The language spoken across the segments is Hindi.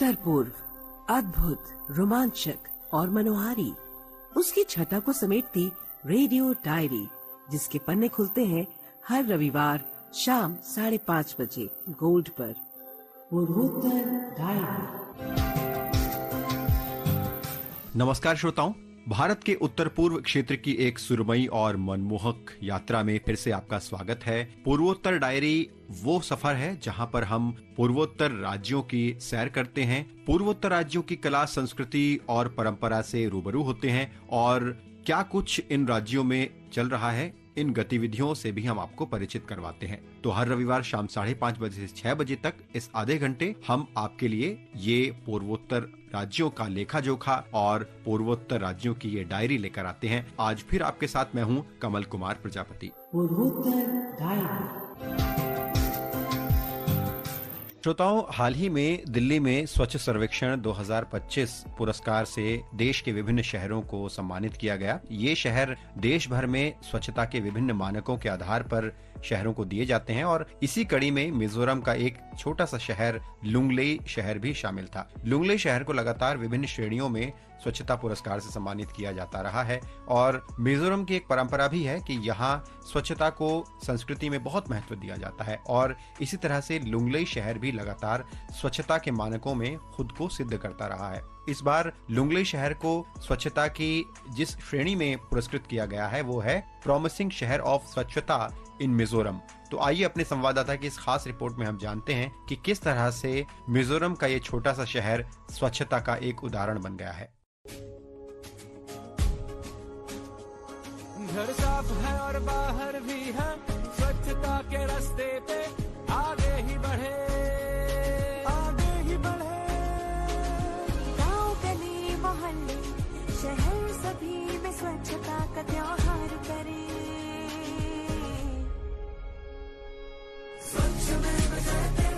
उत्तर पूर्व, अद्भुत, रोमांचक और मनोहारी, उसकी छटा को समेटती रेडियो डायरी, जिसके पन्ने खुलते हैं हर रविवार शाम 5:30 बजे गोल्ड पर। पूर्वोत्तर डायरी। नमस्कार श्रोताओं, भारत के उत्तर पूर्व क्षेत्र की एक सुरमई और मनमोहक यात्रा में फिर से आपका स्वागत है। पूर्वोत्तर डायरी वो सफर है जहां पर हम पूर्वोत्तर राज्यों की सैर करते हैं, पूर्वोत्तर राज्यों की कला, संस्कृति और परंपरा से रूबरू होते हैं और क्या कुछ इन राज्यों में चल रहा है, इन गतिविधियों से भी हम आपको परिचित करवाते हैं। तो हर रविवार शाम 5:30 बजे से 6 बजे तक इस आधे घंटे हम आपके लिए ये पूर्वोत्तर राज्यों का लेखा जोखा और पूर्वोत्तर राज्यों की ये डायरी लेकर आते हैं। आज फिर आपके साथ मैं हूँ कमल कुमार प्रजापति। पूर्वोत्तर डायरी। श्रोताओं, हाल ही में दिल्ली में स्वच्छ सर्वेक्षण 2025 पुरस्कार से देश के विभिन्न शहरों को सम्मानित किया गया। ये शहर देश भर में स्वच्छता के विभिन्न मानकों के आधार पर शहरों को दिए जाते हैं और इसी कड़ी में मिजोरम का एक छोटा सा शहर लुंगलेई शहर भी शामिल था। लुंगलेई शहर को लगातार विभिन्न श्रेणियों में स्वच्छता पुरस्कार से सम्मानित किया जाता रहा है और मिजोरम की एक परंपरा भी है कि यहाँ स्वच्छता को संस्कृति में बहुत महत्व दिया जाता है और इसी तरह से लुंगलेई शहर भी लगातार स्वच्छता के मानकों में खुद को सिद्ध करता रहा है। इस बार लुंगलेई शहर को स्वच्छता की जिस श्रेणी में पुरस्कृत किया गया है वो है प्रॉमिसिंग शहर ऑफ स्वच्छता इन मिजोरम। तो आइए अपने संवाददाता की इस खास रिपोर्ट में हम जानते हैं कि किस तरह से मिजोरम का ये छोटा सा शहर स्वच्छता का एक उदाहरण बन गया है। घर साफ है और बाहर भी है, स्वच्छता के रास्ते पे आगे ही बढ़े, आगे ही बढ़े। गाँव गली मोहल्ले शहर सभी में स्वच्छता का त्योहार करे। स्वच्छ में बजाते,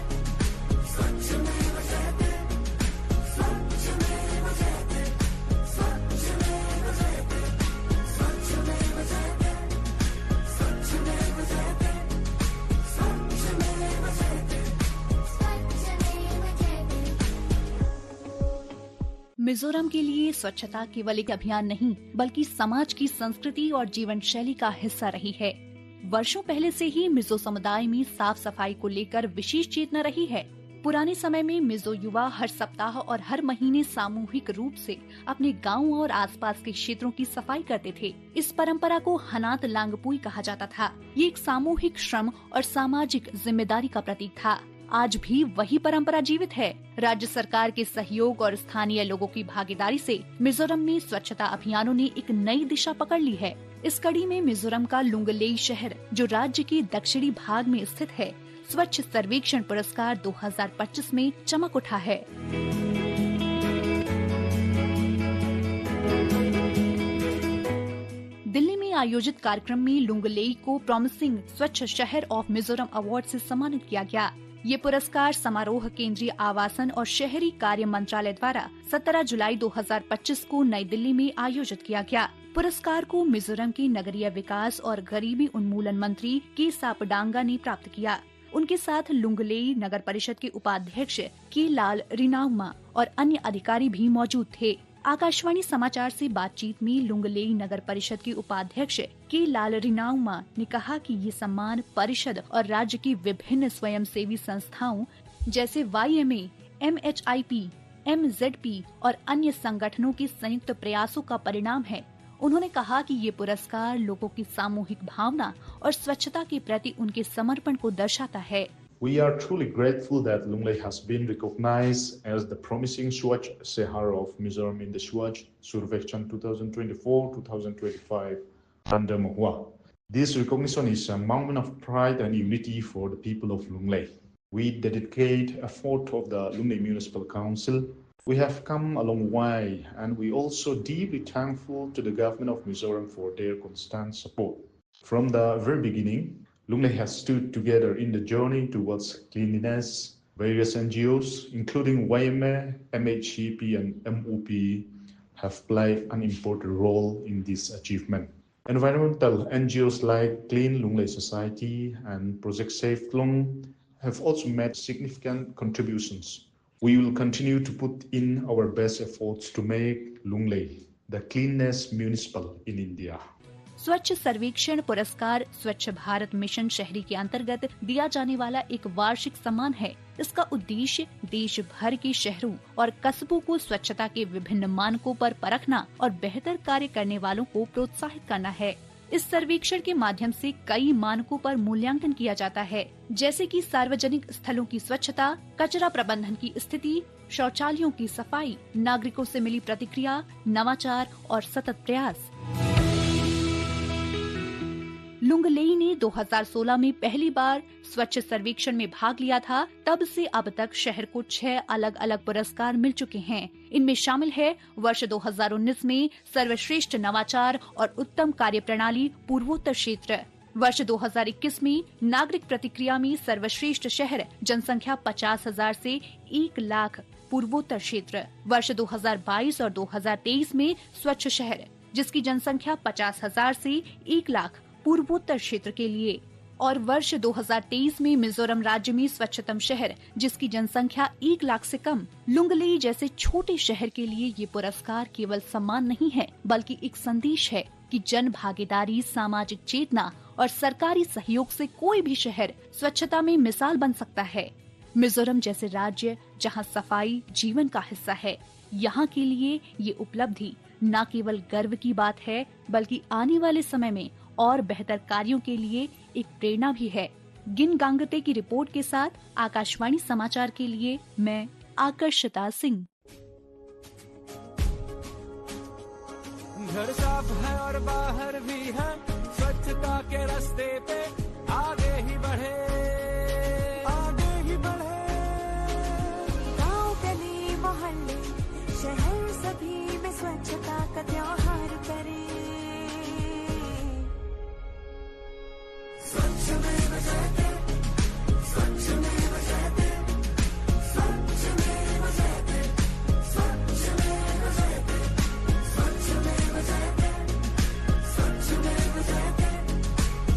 स्वच्छ में बजाते, स्वच्छ में बजाते, स्वच्छ में बजाते, स्वच्छ में बजाते, स्वच्छ में बजाते, स्वच्छ में बजाते, स्वच्छ में बजाते। मिजोरम के लिए स्वच्छता केवल एक अभियान नहीं बल्कि समाज की संस्कृति और जीवन शैली का हिस्सा रही है। वर्षों पहले से ही मिजो समुदाय में साफ सफाई को लेकर विशेष चेतना रही है। पुराने समय में मिजो युवा हर सप्ताह और हर महीने सामूहिक रूप से अपने गाँव और आसपास के क्षेत्रों की सफाई करते थे। इस परंपरा को हनात लांगपुई कहा जाता था। ये एक सामूहिक श्रम और सामाजिक जिम्मेदारी का प्रतीक था। आज भी वही परंपरा जीवित है। राज्य सरकार के सहयोग और स्थानीय लोगों की भागीदारी से मिजोरम में स्वच्छता अभियानों ने एक नई दिशा पकड़ ली है। इस कड़ी में मिजोरम का लुंगलेई शहर, जो राज्य के दक्षिणी भाग में स्थित है, स्वच्छ सर्वेक्षण पुरस्कार 2025 में चमक उठा है। दिल्ली में आयोजित कार्यक्रम में लुंगलेई को प्रॉमिसिंग स्वच्छ शहर ऑफ मिजोरम अवार्ड से सम्मानित किया गया। ये पुरस्कार समारोह केंद्रीय आवासन और शहरी कार्य मंत्रालय द्वारा 17 जुलाई 2025 को नई दिल्ली में आयोजित किया गया। पुरस्कार को मिजोरम के नगरीय विकास और गरीबी उन्मूलन मंत्री के सापडांगा ने प्राप्त किया। उनके साथ लुंगलेई नगर परिषद के उपाध्यक्ष के लाल रिनाउमा और अन्य अधिकारी भी मौजूद थे। आकाशवाणी समाचार से बातचीत में लुंगलेई नगर परिषद के उपाध्यक्ष के लाल रिनाउमा ने कहा कि ये सम्मान परिषद और राज्य की विभिन्न स्वयंसेवी संस्थाओं जैसे YMA, MHIP, MZP और अन्य संगठनों के संयुक्त प्रयासों का परिणाम है। उन्होंने कहा कि ये पुरस्कार लोगों की सामूहिक भावना और स्वच्छता के प्रति उनके समर्पण को दर्शाता है। We are truly grateful that Lunglei has been recognized as the promising Swachh Shehar of Mizoram in the Swachh Survekshan 2024-2025 under Mahua. This recognition is a moment of pride and unity for the people of Lunglei. We dedicate effort of the Lunglei Municipal Council. We have come a long way, and we also deeply thankful to the government of Mizoram for their constant support. From the very beginning, Lunglei has stood together in the journey towards cleanliness. Various NGOs, including YMA, MHCP, and MOP, have played an important role in this achievement. Environmental NGOs like Clean Lunglei Society and Project Safe Lung have also made significant contributions. We will continue to put in our best efforts to make Lunglei the cleanest municipal in India. स्वच्छ सर्वेक्षण पुरस्कार स्वच्छ भारत मिशन शहरी के अंतर्गत दिया जाने वाला एक वार्षिक सम्मान है। इसका उद्देश्य देश भर के शहरों और कस्बों को स्वच्छता के विभिन्न मानकों पर परखना और बेहतर कार्य करने वालों को प्रोत्साहित करना है। इस सर्वेक्षण के माध्यम से कई मानकों पर मूल्यांकन किया जाता है, जैसे कि सार्वजनिक स्थलों की स्वच्छता, कचरा प्रबंधन की स्थिति, शौचालयों की सफाई, नागरिकों से मिली प्रतिक्रिया, नवाचार और सतत प्रयास। लुंगलेई ने 2016 में पहली बार स्वच्छ सर्वेक्षण में भाग लिया था। तब से अब तक शहर को 6 अलग अलग पुरस्कार मिल चुके हैं। इनमें शामिल है वर्ष 2019 में सर्वश्रेष्ठ नवाचार और उत्तम कार्यप्रणाली पूर्वोत्तर क्षेत्र, वर्ष 2021 में नागरिक प्रतिक्रिया में सर्वश्रेष्ठ शहर जनसंख्या 50,000 से 1 लाख पूर्वोत्तर क्षेत्र, वर्ष 2022 और 2023 में स्वच्छ शहर जिसकी जनसंख्या 50,000 से 1 लाख पूर्वोत्तर क्षेत्र के लिए, और वर्ष 2023 में मिजोरम राज्य में स्वच्छतम शहर जिसकी जनसंख्या 1 लाख से कम। लुंगलेई जैसे छोटे शहर के लिए ये पुरस्कार केवल सम्मान नहीं है बल्कि एक संदेश है कि जन भागीदारी, सामाजिक चेतना और सरकारी सहयोग से कोई भी शहर स्वच्छता में मिसाल बन सकता है। मिजोरम जैसे राज्य जहां सफाई जीवन का हिस्सा है, यहाँ के लिए ये उपलब्धि न केवल गर्व की बात है बल्कि आने वाले समय में और बेहतर कार्यों के लिए एक प्रेरणा भी है। गिन गांगते की रिपोर्ट के साथ आकाशवाणी समाचार के लिए मैं आकर्षिता सिंह। घर साफ है और बाहर भी है, स्वच्छता के रास्ते पे आगे ही बढ़े, आगे ही बढ़े। गाँव गली मोहल्ले शहर सभी में स्वच्छता का त्योहार करे। स्वच्छमेव जयते, स्वच्छमेव जयते, स्वच्छमेव जयते, स्वच्छमेव जयते, स्वच्छमेव जयते, स्वच्छमेव जयते,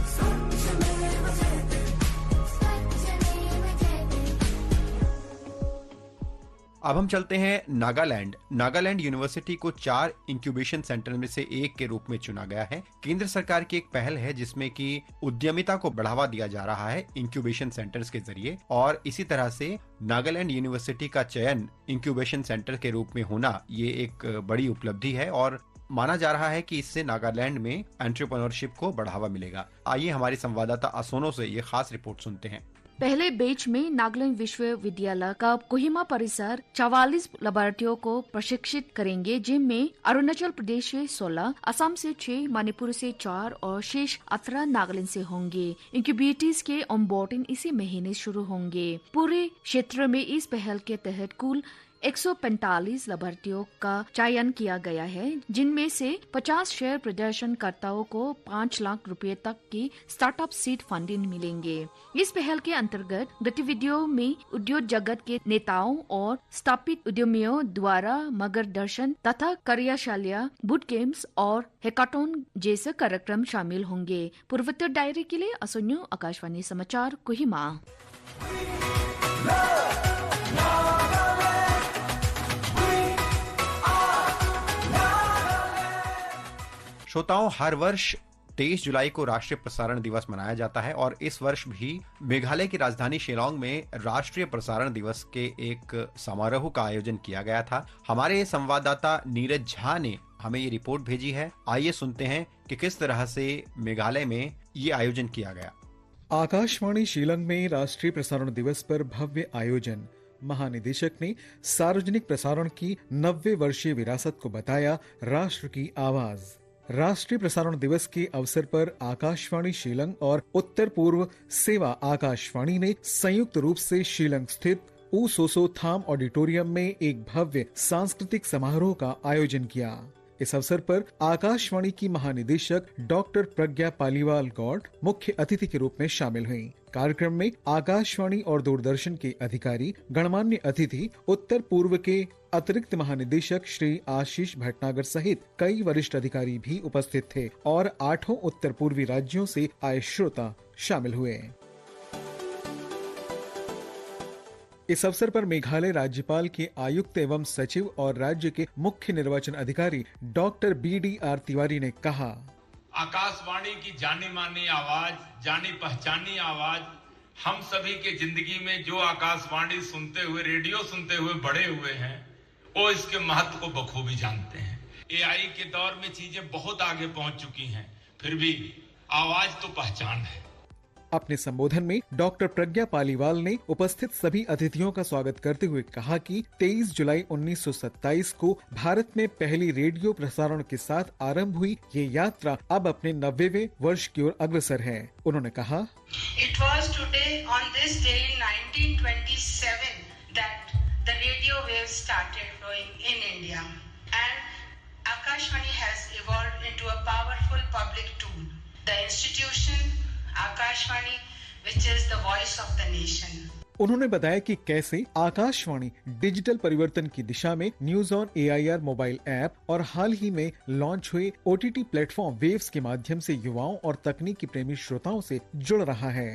स्वच्छमेव जयते, स्वच्छमेव जयते। अब हम चलते हैं नागालैंड। नागालैंड यूनिवर्सिटी को 4 इंक्यूबेशन सेंटर में से एक के रूप में चुना गया है। केंद्र सरकार की एक पहल है जिसमें कि उद्यमिता को बढ़ावा दिया जा रहा है इंक्यूबेशन सेंटर्स के जरिए, और इसी तरह से नागालैंड यूनिवर्सिटी का चयन इंक्यूबेशन सेंटर के रूप में होना ये एक बड़ी उपलब्धि है और माना जा रहा है कि इससे नागालैंड में एंटरप्रेन्योरशिप को बढ़ावा मिलेगा। आइए हमारे संवाददाता असोनो से ये खास रिपोर्ट सुनते हैं। पहले बैच में नागालैंड विश्वविद्यालय का कोहिमा परिसर 44 लैबोरेटरियों को प्रशिक्षित करेंगे, जिनमें अरुणाचल प्रदेश से 16, असम से 6, मणिपुर से 4 और शेष 18 नागालैंड से होंगे। इंक्यूबेटर्स के ऑनबोर्डिंग इसी महीने शुरू होंगे। पूरे क्षेत्र में इस पहल के तहत कुल 145 लैबोरेटरियों का चयन किया गया है, जिनमें से 50 शेयर प्रदर्शनकर्ताओं को 5 लाख रुपए तक की स्टार्टअप सीड फंडिंग मिलेंगे। इस पहल के अंतर्गत गतिविधियों में उद्योग जगत के नेताओं और स्थापित उद्यमियों द्वारा मार्गदर्शन तथा कार्यशाला, बूट कैंप्स और हैकाथॉन जैसे कार्यक्रम शामिल होंगे। पूर्वोत्तर डायरी के लिए असोनो, आकाशवाणी समाचार, कोहिमा। श्रोताओं, हर वर्ष 23 जुलाई को राष्ट्रीय प्रसारण दिवस मनाया जाता है और इस वर्ष भी मेघालय की राजधानी शिलांग में राष्ट्रीय प्रसारण दिवस के एक समारोह का आयोजन किया गया था। हमारे संवाददाता नीरज झा ने हमें ये रिपोर्ट भेजी है। आइए सुनते हैं कि किस तरह से मेघालय में ये आयोजन किया गया। आकाशवाणी शिलांग में राष्ट्रीय प्रसारण दिवस पर भव्य आयोजन। महानिदेशक ने सार्वजनिक प्रसारण की 90 वर्षीय विरासत को बताया राष्ट्र की आवाज। राष्ट्रीय प्रसारण दिवस के अवसर पर आकाशवाणी शिलांग और उत्तर पूर्व सेवा आकाशवाणी ने संयुक्त रूप से शिलांग स्थित ऊ सोसो थाम ऑडिटोरियम में एक भव्य सांस्कृतिक समारोह का आयोजन किया। इस अवसर पर आकाशवाणी की महानिदेशक डॉक्टर प्रज्ञा पालीवाल गौड़ मुख्य अतिथि के रूप में शामिल हुई। कार्यक्रम में आकाशवाणी और दूरदर्शन के अधिकारी, गणमान्य अतिथि, उत्तर पूर्व के अतिरिक्त महानिदेशक श्री आशीष भटनागर सहित कई वरिष्ठ अधिकारी भी उपस्थित थे और 8 उत्तर पूर्वी राज्यों से आए श्रोता शामिल हुए। इस अवसर पर मेघालय राज्यपाल के आयुक्त एवं सचिव और राज्य के मुख्य निर्वाचन अधिकारी डॉक्टर BDR तिवारी ने कहा, आकाशवाणी की जानी मानी आवाज, जानी पहचानी आवाज, हम सभी के जिंदगी में जो आकाशवाणी सुनते हुए, रेडियो सुनते हुए बड़े हुए हैं, वो इसके महत्व को बखूबी जानते हैं। AI के दौर में चीजें बहुत आगे पहुंच चुकी हैं, फिर भी आवाज तो पहचान है। अपने संबोधन में डॉक्टर प्रज्ञा पालीवाल ने उपस्थित सभी अतिथियों का स्वागत करते हुए कहा कि 23 जुलाई 1927 को भारत में पहली रेडियो प्रसारण के साथ आरंभ हुई ये यात्रा अब अपने 90वें वर्ष की ओर अग्रसर है। उन्होंने कहा, It was today on this day in 1927 that the radio waves started flowing in India and Akashvani has evolved into a powerful public tool. The institution Akashvani, which is the voice of the nation. उन्होंने बताया कि कैसे आकाशवाणी डिजिटल परिवर्तन की दिशा में news on AIR mobile app और हाल ही में लॉन्च हुए OTT प्लेटफॉर्म वेव्स के माध्यम से युवाओं और तकनीकी प्रेमी श्रोताओं से जुड़ रहा है।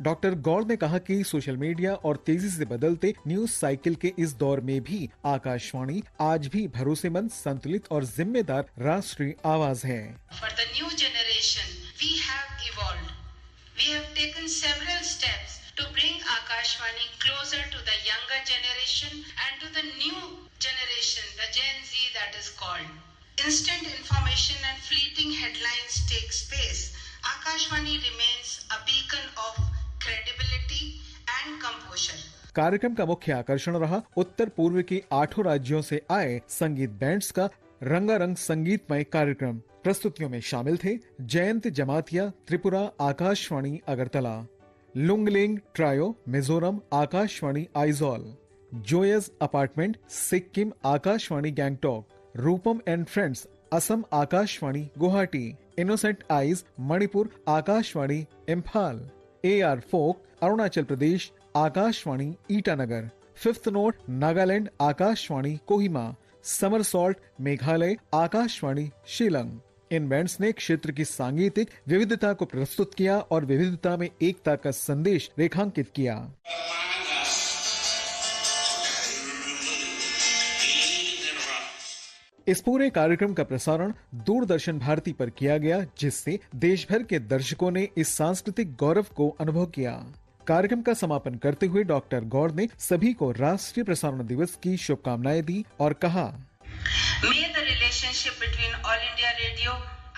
डॉक्टर गौड़ ने कहा कि सोशल मीडिया और तेजी से बदलते न्यूज साइकिल के इस दौर में भी आकाशवाणी आज भी भरोसेमंद, संतुलित और जिम्मेदार राष्ट्रीय आवाज है। For the new generation, we have evolved. We have taken several steps to bring Akashvani closer to the younger generation and to the new generation, the Gen Z that is called. Instant information and fleeting headlines take space. Akashvani remains a beacon of credibility and composure. कार्यक्रम का मुख्य आकर्षण रहा उत्तर पूर्व के 8 राज्यों से आए संगीत बैंड्स का रंगारंग संगीतमय कार्यक्रम। प्रस्तुतियों में शामिल थे Jayant Jamatia Tripura Akashvani Agartala, Lungleng Trio Mizoram Akashvani Aizawl, Joyce Apartment Sikkim Akashvani Gangtok, Rupam and Friends Assam Akashvani Guwahati, Innocent Eyes Manipur Akashvani Imphal, AR Folk Arunachal Pradesh Akashvani Itanagar, Fifth Note Nagaland Akashvani Kohima, Summer Salt Meghalaya Akashvani Shillong. इन बैंड्स ने क्षेत्र की सांगीतिक विविधता को प्रस्तुत किया और विविधता में एकता का संदेश रेखांकित किया। इस पूरे कार्यक्रम का प्रसारण दूरदर्शन भारती पर किया गया, जिससे देश भर के दर्शकों ने इस सांस्कृतिक गौरव को अनुभव किया। कार्यक्रम का समापन करते हुए डॉक्टर गौड़ ने सभी को राष्ट्रीय प्रसारण दिवस की शुभकामनाएं दी और कहा, May the relationship between All India Radio,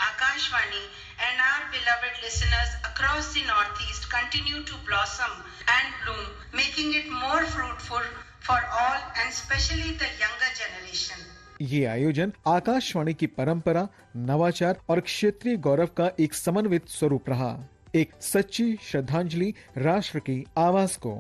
Akashvani and our beloved listeners across the Northeast continue to blossom and bloom, making it more fruitful for all and especially the younger generation. ये आयोजन आकाशवाणी की परंपरा, नवाचार और क्षेत्रीय गौरव का एक समन्वित स्वरूप रहा, एक सच्ची श्रद्धांजलि राष्ट्र की आवाज को।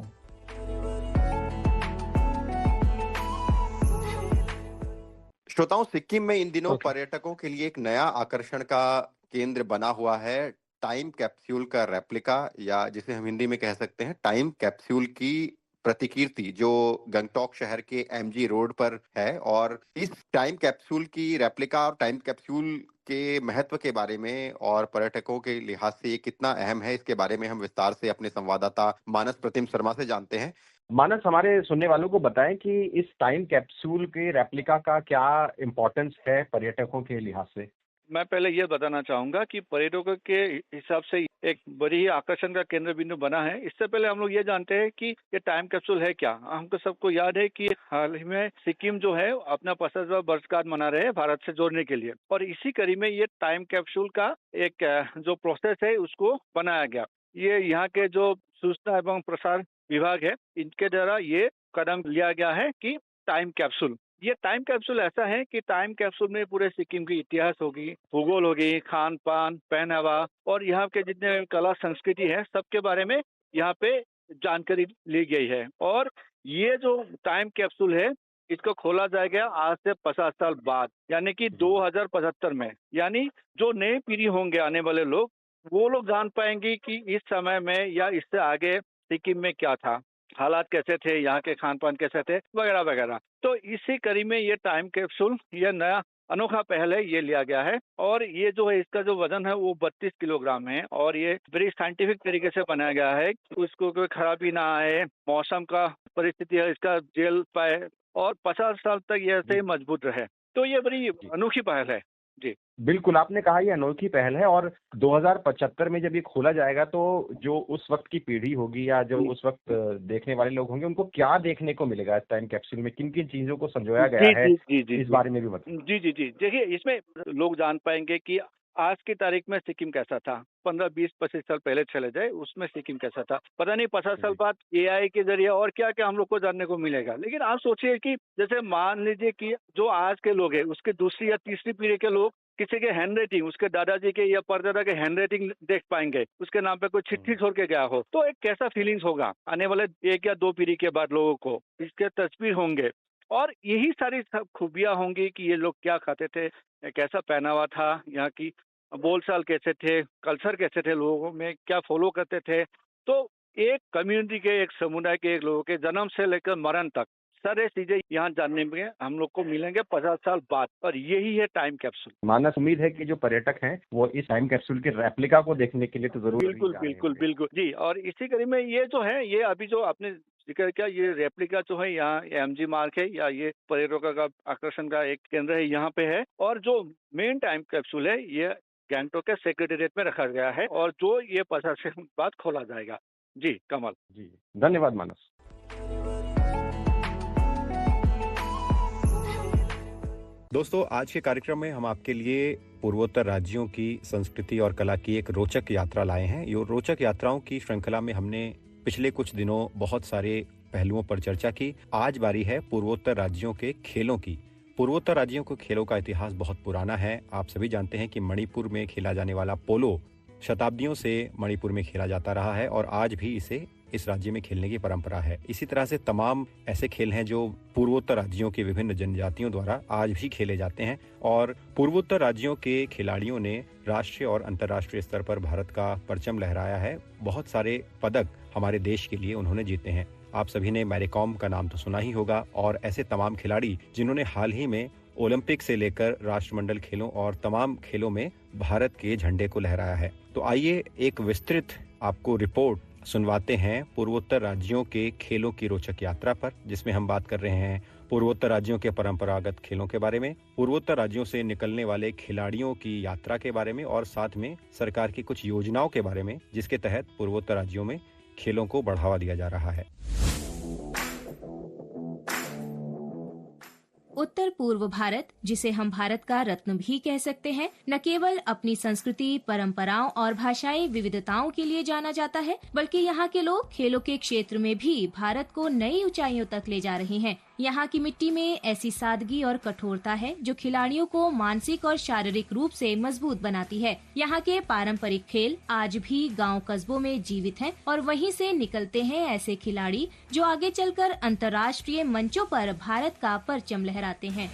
श्रोताओं, सिक्किम में इन दिनों पर्यटकों के लिए एक नया आकर्षण का केंद्र बना हुआ है टाइम कैप्सूल का रेप्लिका, या जिसे हम हिंदी में कह सकते हैं टाइम कैप्सूल की प्रतिकीर्ति, जो गंगटोक शहर के MG रोड पर है। और इस टाइम कैप्सूल की रेप्लिका और टाइम कैप्सूल के महत्व के बारे में और पर्यटकों के लिहाज से ये कितना अहम है, इसके बारे में हम विस्तार से अपने संवाददाता मानस प्रतिम शर्मा से जानते हैं। मानस, हमारे सुनने वालों को बताएं कि इस टाइम कैप्सूल के रेप्लिका का क्या इम्पोर्टेंस है पर्यटकों के लिहाज से। मैं पहले ये बताना चाहूंगा कि पर्यटकों के हिसाब से एक बड़ी ही आकर्षण का केंद्र बिंदु बना है। इससे पहले हम लोग ये जानते हैं कि ये टाइम कैप्सूल है क्या। हमको सबको याद है कि हाल ही में सिक्किम जो है अपना 50वां वर्षगांठ मना रहे हैं भारत से जोड़ने के लिए, और इसी कड़ी में ये टाइम कैप्सूल का एक जो प्रोसेस है उसको बनाया गया। ये यहाँ के जो सूचना एवं प्रसार विभाग है, इनके द्वारा ये कदम लिया गया है कि टाइम कैप्सूल, ये टाइम कैप्सूल ऐसा है कि टाइम कैप्सूल में पूरे सिक्किम की इतिहास होगी, भूगोल होगी, खान पान, पहनावा और यहाँ के जितने कला संस्कृति है सबके बारे में यहाँ पे जानकारी ली गई है। और ये जो टाइम कैप्सूल है इसको खोला जाएगा आज से 50 साल बाद, यानी कि 2075 में। यानी जो नई पीढ़ी होंगे आने वाले लोग, वो लोग जान पाएंगे कि इस समय में या इससे आगे सिक्किम में क्या था, हालात कैसे थे, यहाँ के खान पान कैसे थे, वगैरह वगैरह। तो इसी कड़ी में ये टाइम कैप्सूल, ये नया अनोखा पहल है, ये लिया गया है। और ये जो है इसका जो वजन है वो 32 किलोग्राम है और ये बड़ी साइंटिफिक तरीके से बनाया गया है, उसको कोई खराबी ना आए, मौसम का परिस्थिति है इसका झेल पाए और 50 साल तक ये ऐसे ही मजबूत रहे। तो ये बड़ी अनोखी पहल है। जी बिल्कुल, आपने कहा ये अनोखी पहल है और 2075 में जब ये खोला जाएगा तो जो उस वक्त की पीढ़ी होगी या जो उस वक्त देखने वाले लोग होंगे उनको क्या देखने को मिलेगा इस टाइम कैप्सूल में, किन किन चीजों को संजोया गया है, इस बारे में भी बताइए। जी देखिए, इसमें लोग जान पाएंगे कि आज की तारीख में सिक्किम कैसा था, 15, 20, 25 साल पहले चले जाए उसमें सिक्किम कैसा था, पता नहीं 50 साल बाद AI के जरिए और क्या क्या हम लोग को जानने को मिलेगा। लेकिन आप सोचिए कि जैसे मान लीजिए कि जो आज के लोग हैं उसके दूसरी या तीसरी पीढ़ी के लोग किसी के हैंड राइटिंग, उसके दादाजी के या परदादा के हैंड राइटिंग देख पाएंगे, उसके नाम पे कोई चिट्ठी छोड़ के गया हो, तो एक कैसा फीलिंग्स होगा आने वाले 1 या 2 पीढ़ी के बाद लोगों को, इसके तस्वीर होंगे और यही सारी सब खूबियां होंगी कि ये लोग क्या खाते थे, कैसा पहनावा था, यहाँ की बोलचाल कैसे थे, कल्चर कैसे थे, लोगों में क्या फॉलो करते थे। तो एक कम्युनिटी के, एक समुदाय के, एक लोगों के जन्म से लेकर मरण तक सारे चीजें यहाँ जानने में हम लोग को मिलेंगे 50 साल बाद, और यही है टाइम कैप्सूल। मानस, उम्मीद है कि जो पर्यटक हैं वो इस टाइम कैप्सूल के रेप्लिका को देखने के लिए तो जरूर बिल्कुल जी। और इसी कड़ी में ये जो है, ये अभी जो आपने जिक्र किया, ये रेप्लिका जो है यहाँ MG मार्ग है या ये पर्यटकों का आकर्षण का एक केंद्र है, यहाँ पे है। और जो मेन टाइम कैप्सूल है ये गैंगटॉक के सेक्रेटेरिएट में रखा गया है और जो ये 50 साल बाद खोला जाएगा। जी कमल जी, धन्यवाद मानस। दोस्तों, आज के कार्यक्रम में हम आपके लिए पूर्वोत्तर राज्यों की संस्कृति और कला की एक रोचक यात्रा लाए हैं। ये रोचक यात्राओं की श्रृंखला में हमने पिछले कुछ दिनों बहुत सारे पहलुओं पर चर्चा की। आज बारी है पूर्वोत्तर राज्यों के खेलों की। पूर्वोत्तर राज्यों के खेलों का इतिहास बहुत पुराना है। आप सभी जानते हैं कि मणिपुर में खेला जाने वाला पोलो शताब्दियों से मणिपुर में खेला जाता रहा है और आज भी इसे इस राज्य में खेलने की परंपरा है। इसी तरह से तमाम ऐसे खेल हैं जो पूर्वोत्तर राज्यों के विभिन्न जनजातियों द्वारा आज भी खेले जाते हैं और पूर्वोत्तर राज्यों के खिलाड़ियों ने राष्ट्रीय और अंतर्राष्ट्रीय स्तर पर भारत का परचम लहराया है। बहुत सारे पदक हमारे देश के लिए उन्होंने जीते हैं। आप सभी ने मैरी कॉम का नाम तो सुना ही होगा और ऐसे तमाम खिलाड़ी जिन्होंने हाल ही में ओलंपिक से लेकर राष्ट्रमंडल खेलों और तमाम खेलों में भारत के झंडे को लहराया है। तो आइए एक विस्तृत आपको रिपोर्ट सुनवाते हैं पूर्वोत्तर राज्यों के खेलों की रोचक यात्रा पर, जिसमें हम बात कर रहे हैं पूर्वोत्तर राज्यों के परंपरागत खेलों के बारे में, पूर्वोत्तर राज्यों से निकलने वाले खिलाड़ियों की यात्रा के बारे में और साथ में सरकार की कुछ योजनाओं के बारे में जिसके तहत पूर्वोत्तर राज्यों में खेलों को बढ़ावा दिया जा रहा है। उत्तर पूर्व भारत, जिसे हम भारत का रत्न भी कह सकते हैं, न केवल अपनी संस्कृति, परंपराओं और भाषाई विविधताओं के लिए जाना जाता है, बल्कि यहाँ के लोग खेलों के क्षेत्र में भी भारत को नई ऊंचाइयों तक ले जा रहे हैं। यहाँ की मिट्टी में ऐसी सादगी और कठोरता है जो खिलाड़ियों को मानसिक और शारीरिक रूप से मजबूत बनाती है। यहाँ के पारंपरिक खेल आज भी गांव कस्बों में जीवित हैं और वहीं से निकलते हैं ऐसे खिलाड़ी जो आगे चलकर अंतर्राष्ट्रीय मंचों पर भारत का परचम लहराते हैं।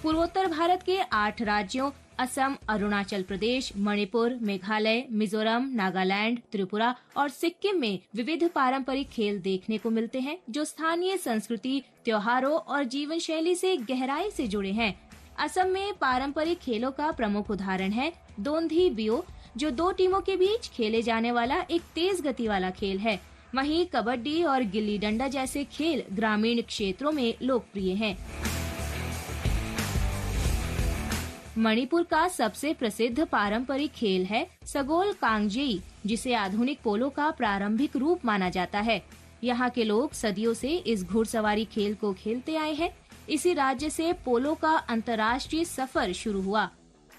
पूर्वोत्तर भारत के 8 राज्यों असम, अरुणाचल प्रदेश, मणिपुर, मेघालय, मिजोरम, नागालैंड, त्रिपुरा और सिक्किम में विविध पारंपरिक खेल देखने को मिलते हैं जो स्थानीय संस्कृति, त्योहारों और जीवन शैली से गहराई से जुड़े हैं। असम में पारंपरिक खेलों का प्रमुख उदाहरण है दोंधी बियो, जो 2 टीमों के बीच खेले जाने वाला एक तेज गति वाला खेल है। वहीं कबड्डी और गिल्ली डंडा जैसे खेल ग्रामीण क्षेत्रों में लोकप्रिय हैं। मणिपुर का सबसे प्रसिद्ध पारंपरिक खेल है सगोल कांगजेई, जिसे आधुनिक पोलो का प्रारंभिक रूप माना जाता है। यहाँ के लोग सदियों से इस घुड़सवारी खेल को खेलते आए हैं। इसी राज्य से पोलो का अंतर्राष्ट्रीय सफर शुरू हुआ।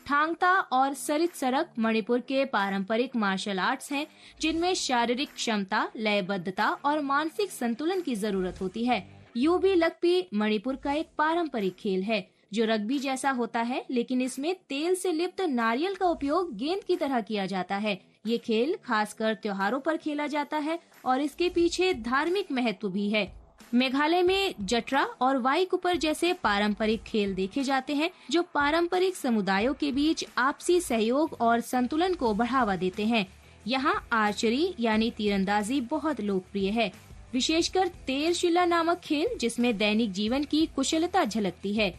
थांगता और सरित सरक मणिपुर के पारंपरिक मार्शल आर्ट्स हैं, जिनमें शारीरिक क्षमता, लयबद्धता और मानसिक संतुलन की जरूरत होती है। यूबी लकपी मणिपुर का एक पारंपरिक खेल है जो रग्बी जैसा होता है, लेकिन इसमें तेल से लिप्त नारियल का उपयोग गेंद की तरह किया जाता है। ये खेल खासकर त्योहारों पर खेला जाता है और इसके पीछे धार्मिक महत्व भी है। मेघालय में जटरा और वाईकुपर जैसे पारंपरिक खेल देखे जाते हैं जो पारंपरिक समुदायों के बीच आपसी सहयोग और संतुलन को बढ़ावा देते हैं। यहाँ आर्चरी यानी तीरंदाजी बहुत लोकप्रिय है, विशेषकर तेरशिला नामक खेल जिसमें दैनिक जीवन की कुशलता झलकती है।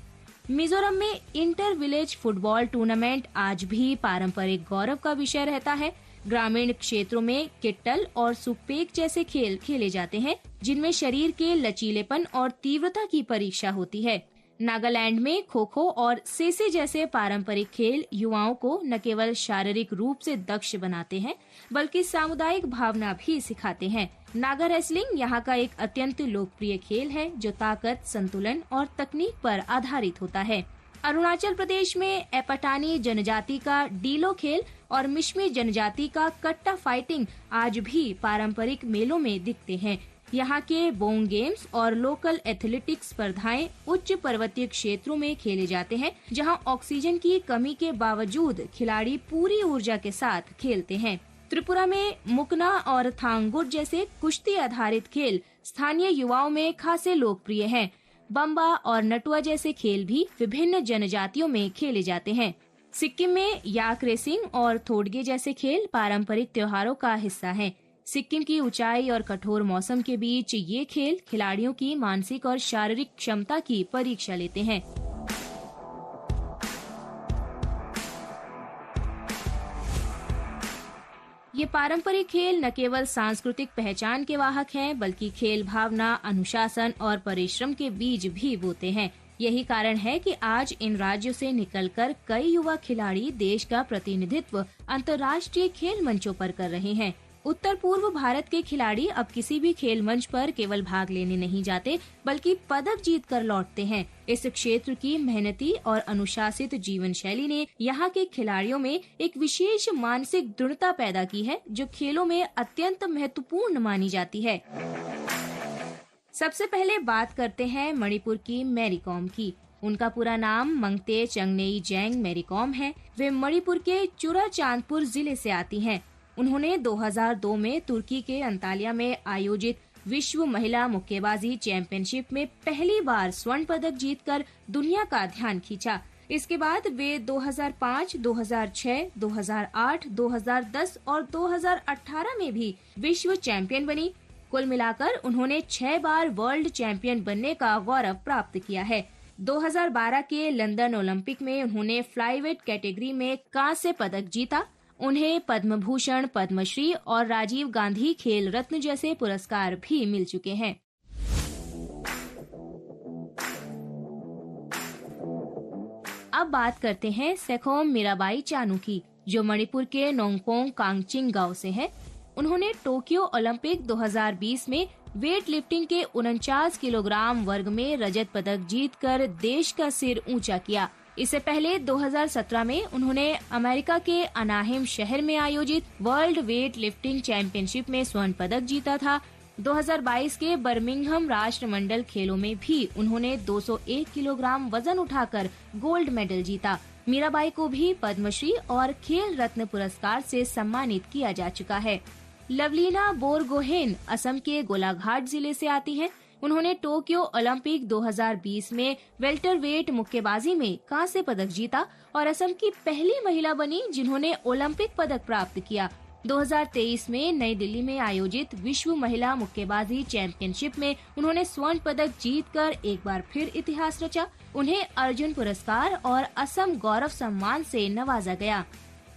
मिजोरम में इंटर विलेज फुटबॉल टूर्नामेंट आज भी पारंपरिक गौरव का विषय रहता है। ग्रामीण क्षेत्रों में किट्टल और सुपेक जैसे खेल खेले जाते हैं, जिनमें शरीर के लचीलेपन और तीव्रता की परीक्षा होती है। नागालैंड में खो खो और सेसे जैसे पारंपरिक खेल युवाओं को न केवल शारीरिक रूप से दक्ष बनाते हैं, बल्कि सामुदायिक भावना भी सिखाते हैं। नागा रेसलिंग यहाँ का एक अत्यंत लोकप्रिय खेल है, जो ताकत, संतुलन और तकनीक पर आधारित होता है। अरुणाचल प्रदेश में एपटानी जनजाति का डीलो खेल और मिश्मी जनजाति का कट्टा फाइटिंग आज भी पारंपरिक मेलों में दिखते हैं। यहाँ के बोंग गेम्स और लोकल एथलेटिक्स स्पर्धाएं उच्च पर्वतीय क्षेत्रों में खेले जाते हैं, जहाँ ऑक्सीजन की कमी के बावजूद खिलाड़ी पूरी ऊर्जा के साथ खेलते हैं। त्रिपुरा में मुकना और थांगुट जैसे कुश्ती आधारित खेल स्थानीय युवाओं में खासे लोकप्रिय हैं। बम्बा और नटुआ जैसे खेल भी विभिन्न जनजातियों में खेले जाते हैं। सिक्किम में याक रेसिंग और थोडगे जैसे खेल पारंपरिक त्योहारों का हिस्सा हैं। सिक्किम की ऊंचाई और कठोर मौसम के बीच ये खेल खिलाड़ियों की मानसिक और शारीरिक क्षमता की परीक्षा लेते हैं। ये पारंपरिक खेल न केवल सांस्कृतिक पहचान के वाहक हैं, बल्कि खेल भावना, अनुशासन और परिश्रम के बीज भी बोते हैं। यही कारण है कि आज इन राज्यों से निकलकर कई युवा खिलाड़ी देश का प्रतिनिधित्व अंतर्राष्ट्रीय खेल मंचों पर कर रहे हैं। उत्तर पूर्व भारत के खिलाड़ी अब किसी भी खेल मंच पर केवल भाग लेने नहीं जाते, बल्कि पदक जीत कर लौटते हैं। इस क्षेत्र की मेहनती और अनुशासित जीवन शैली ने यहाँ के खिलाड़ियों में एक विशेष मानसिक दृढ़ता पैदा की है, जो खेलों में अत्यंत महत्वपूर्ण मानी जाती है। सबसे पहले बात करते हैं मणिपुर की मैरी कॉम की। उनका पूरा नाम मंगते चंगनेई जैंग मैरी कॉम है। वे मणिपुर के चुराचांदपुर जिले से आती हैं। उन्होंने 2002 में तुर्की के अंतालिया में आयोजित विश्व महिला मुक्केबाजी चैंपियनशिप में पहली बार स्वर्ण पदक जीतकर दुनिया का ध्यान खींचा। इसके बाद वे 2005, 2006, 2008, 2010 और 2018 में भी विश्व चैंपियन बनी। कुल मिलाकर उन्होंने 6 बार वर्ल्ड चैंपियन बनने का गौरव प्राप्त किया है। 2012 के लंदन ओलंपिक में उन्होंने फ्लाईवेट कैटेगरी में कांस्य पदक जीता। उन्हें पद्म भूषण, पद्मश्री और राजीव गांधी खेल रत्न जैसे पुरस्कार भी मिल चुके हैं। अब बात करते हैं सेखोम मीराबाई चानू की, जो मणिपुर के नोंगपोंग कांगचिंग गांव से है। उन्होंने टोक्यो ओलंपिक 2020 में वेट लिफ्टिंग के 49 किलोग्राम वर्ग में रजत पदक जीतकर देश का सिर ऊंचा किया। इससे पहले 2017 में उन्होंने अमेरिका के अनाहिम शहर में आयोजित वर्ल्ड वेट लिफ्टिंग चैंपियनशिप में स्वर्ण पदक जीता था। 2022 के बर्मिंघम राष्ट्रमंडल खेलों में भी उन्होंने 201 किलोग्राम वजन उठाकर गोल्ड मेडल जीता। मीराबाई को भी पद्मश्री और खेल रत्न पुरस्कार से सम्मानित किया जा चुका है। लवलीना बोरगोहेन असम के गोलाघाट जिले से आती हैं। उन्होंने टोक्यो ओलंपिक 2020 में वेल्टरवेट मुक्केबाजी में कांस्य पदक जीता और असम की पहली महिला बनी जिन्होंने ओलंपिक पदक प्राप्त किया। 2023 में नई दिल्ली में आयोजित विश्व महिला मुक्केबाजी चैंपियनशिप में उन्होंने स्वर्ण पदक जीतकर एक बार फिर इतिहास रचा। उन्हें अर्जुन पुरस्कार और असम गौरव सम्मान से नवाजा गया।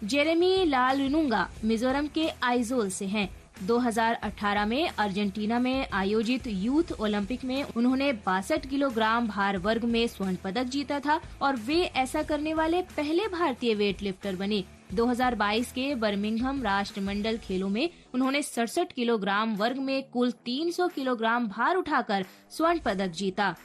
जेरेमी लालनुंगा मिजोरम के आइजोल से हैं। 2018 में अर्जेंटीना में आयोजित यूथ ओलंपिक में उन्होंने 62 किलोग्राम भार वर्ग में स्वर्ण पदक जीता था और वे ऐसा करने वाले पहले भारतीय वेट लिफ्टर बने। 2022 के बर्मिंघम राष्ट्रमंडल खेलों में उन्होंने 67 किलोग्राम वर्ग में कुल 300 किलोग्राम भार उठाकर स्वर्ण पदक जीता।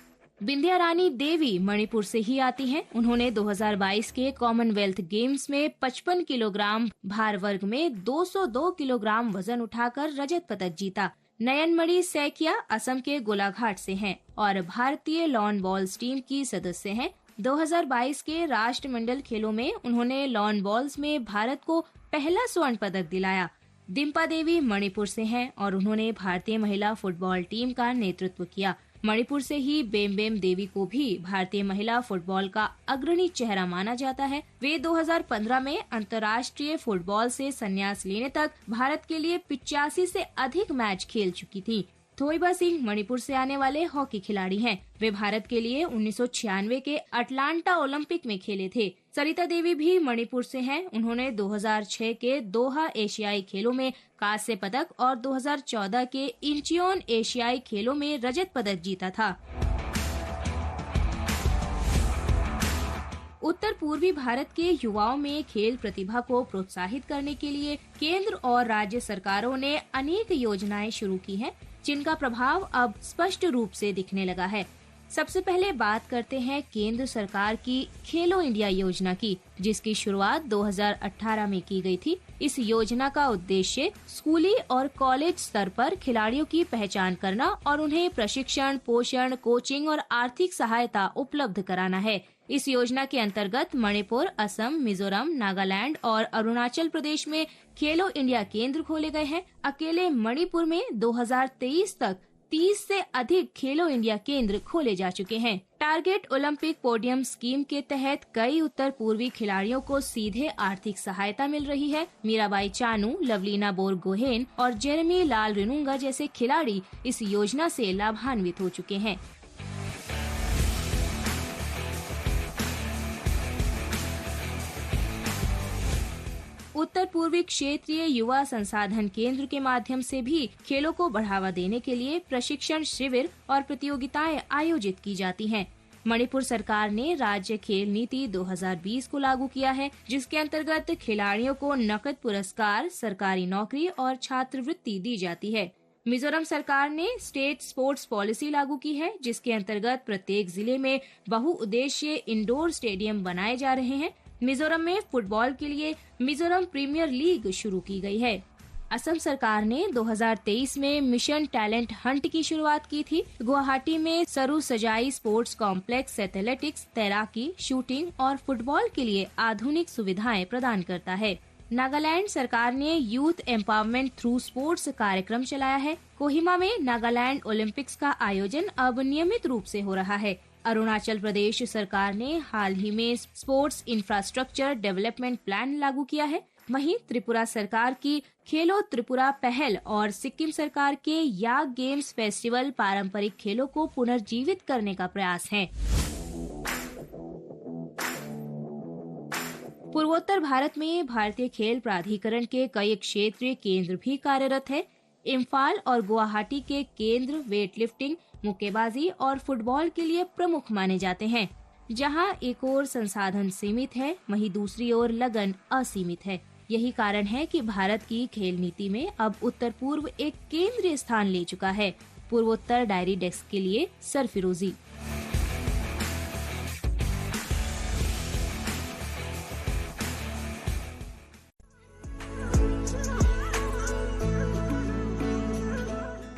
बिंदिया रानी देवी मणिपुर से ही आती हैं। उन्होंने 2022 के कॉमनवेल्थ गेम्स में 55 किलोग्राम भार वर्ग में 202 किलोग्राम वजन उठाकर रजत पदक जीता। नयनमणि सैकिया असम के गोलाघाट से हैं और भारतीय लॉन बॉल्स टीम की सदस्य हैं। 2022 के राष्ट्रमंडल खेलों में उन्होंने लॉन बॉल्स में भारत को पहला स्वर्ण पदक दिलाया। डिम्पा देवी मणिपुर से हैं और उन्होंने भारतीय महिला फुटबॉल टीम का नेतृत्व किया। मणिपुर से ही बेमबेम देवी को भी भारतीय महिला फुटबॉल का अग्रणी चेहरा माना जाता है। वे 2015 में अंतर्राष्ट्रीय फुटबॉल से संन्यास लेने तक भारत के लिए 85 से अधिक मैच खेल चुकी थी। थोइबा सिंह मणिपुर से आने वाले हॉकी खिलाड़ी हैं। वे भारत के लिए 1996 के अटलांटा ओलंपिक में खेले थे। सरिता देवी भी मणिपुर से हैं। उन्होंने 2006 के दोहा एशियाई खेलों में कांस्य पदक और 2014 के इंचियोन एशियाई खेलों में रजत पदक जीता था। उत्तर पूर्वी भारत के युवाओं में खेल प्रतिभा को प्रोत्साहित करने के लिए केंद्र और राज्य सरकारों ने अनेक योजनाएं शुरू की हैं, जिनका प्रभाव अब स्पष्ट रूप से दिखने लगा है। सबसे पहले बात करते हैं केंद्र सरकार की खेलो इंडिया योजना की, जिसकी शुरुआत 2018 में की गई थी। इस योजना का उद्देश्य स्कूली और कॉलेज स्तर पर खिलाड़ियों की पहचान करना और उन्हें प्रशिक्षण, पोषण, कोचिंग और आर्थिक सहायता उपलब्ध कराना है। इस योजना के अंतर्गत मणिपुर, असम, मिजोरम, नागालैंड और अरुणाचल प्रदेश में खेलो इंडिया केंद्र खोले गए हैं। अकेले मणिपुर में 2023 तक 30 से अधिक खेलो इंडिया केंद्र खोले जा चुके हैं। टारगेट ओलंपिक पोडियम स्कीम के तहत कई उत्तर पूर्वी खिलाड़ियों को सीधे आर्थिक सहायता मिल रही है। मीराबाई चानू, लवलीना बोरगोहेन और जेरेमी लाल रिनुंगा जैसे खिलाड़ी इस योजना से लाभान्वित हो चुके हैं। उत्तर पूर्वी क्षेत्रीय युवा संसाधन केंद्र के माध्यम से भी खेलों को बढ़ावा देने के लिए प्रशिक्षण शिविर और प्रतियोगिताएं आयोजित की जाती हैं। मणिपुर सरकार ने राज्य खेल नीति 2020 को लागू किया है, जिसके अंतर्गत खिलाड़ियों को नकद पुरस्कार, सरकारी नौकरी और छात्रवृत्ति दी जाती है। मिजोरम सरकार ने स्टेट स्पोर्ट्स पॉलिसी लागू की है, जिसके अंतर्गत प्रत्येक जिले में बहुउद्देशीय इंडोर स्टेडियम बनाए जा रहे हैं। मिजोरम में फुटबॉल के लिए मिजोरम प्रीमियर लीग शुरू की गई है। असम सरकार ने 2023 में मिशन टैलेंट हंट की शुरुआत की थी। गुवाहाटी में सरू सजाई स्पोर्ट्स कॉम्प्लेक्स एथलेटिक्स, तैराकी, शूटिंग और फुटबॉल के लिए आधुनिक सुविधाएं प्रदान करता है। नागालैंड सरकार ने यूथ एम्पावरमेंट थ्रू स्पोर्ट्स कार्यक्रम चलाया है। कोहिमा में नागालैंड ओलंपिक्स का आयोजन अब नियमित रूप से हो रहा है। अरुणाचल प्रदेश सरकार ने हाल ही में स्पोर्ट्स इंफ्रास्ट्रक्चर डेवलपमेंट प्लान लागू किया है। वहीं त्रिपुरा सरकार की खेलो त्रिपुरा पहल और सिक्किम सरकार के याक गेम्स फेस्टिवल पारंपरिक खेलों को पुनर्जीवित करने का प्रयास है। पूर्वोत्तर भारत में भारतीय खेल प्राधिकरण के कई क्षेत्रीय केंद्र भी कार्यरत है। इम्फाल और गुवाहाटी के केंद्र वेट लिफ्टिंग, मुक्केबाजी और फुटबॉल के लिए प्रमुख माने जाते हैं। जहां एक ओर संसाधन सीमित है, वहीं दूसरी ओर लगन असीमित है। यही कारण है कि भारत की खेल नीति में अब उत्तर पूर्व एक केंद्रीय स्थान ले चुका है। पूर्वोत्तर डायरी डेस्क के लिए सरफिरोजी।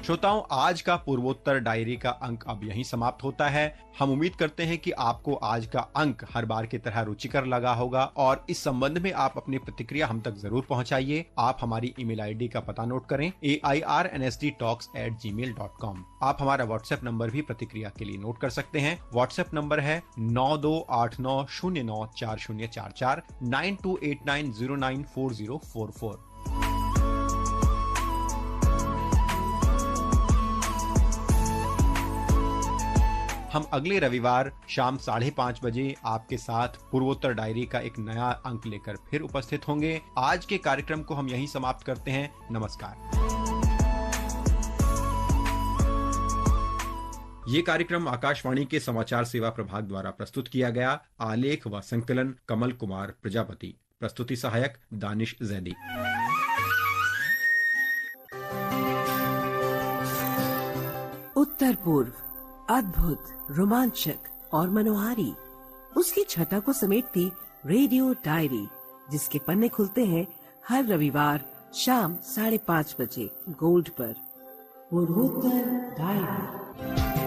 श्रोताओं, आज का पूर्वोत्तर डायरी का अंक अब यहीं समाप्त होता है। हम उम्मीद करते हैं कि आपको आज का अंक हर बार की तरह रुचिकर लगा होगा और इस संबंध में आप अपनी प्रतिक्रिया हम तक जरूर पहुंचाइए। आप हमारी ईमेल आईडी का पता नोट करें, airnsdtalks@gmail.com। आप हमारा व्हाट्सएप नंबर भी प्रतिक्रिया के लिए नोट कर सकते हैं। व्हाट्सएप नंबर है 9289094044 9289094044। हम अगले रविवार शाम 5:30 बजे आपके साथ पूर्वोत्तर डायरी का एक नया अंक लेकर फिर उपस्थित होंगे। आज के कार्यक्रम को हम यहीं समाप्त करते हैं। नमस्कार। ये कार्यक्रम आकाशवाणी के समाचार सेवा प्रभाग द्वारा प्रस्तुत किया गया। आलेख व संकलन कमल कुमार प्रजापति। प्रस्तुति सहायक दानिश जैदी। उत्तर पूर्व अद्भुत, रोमांचक और मनोहारी, उसकी छटा को समेटती रेडियो डायरी, जिसके पन्ने खुलते हैं हर रविवार शाम 5:30 बजे गोल्ड पर। पूर्वोत्तर डायरी।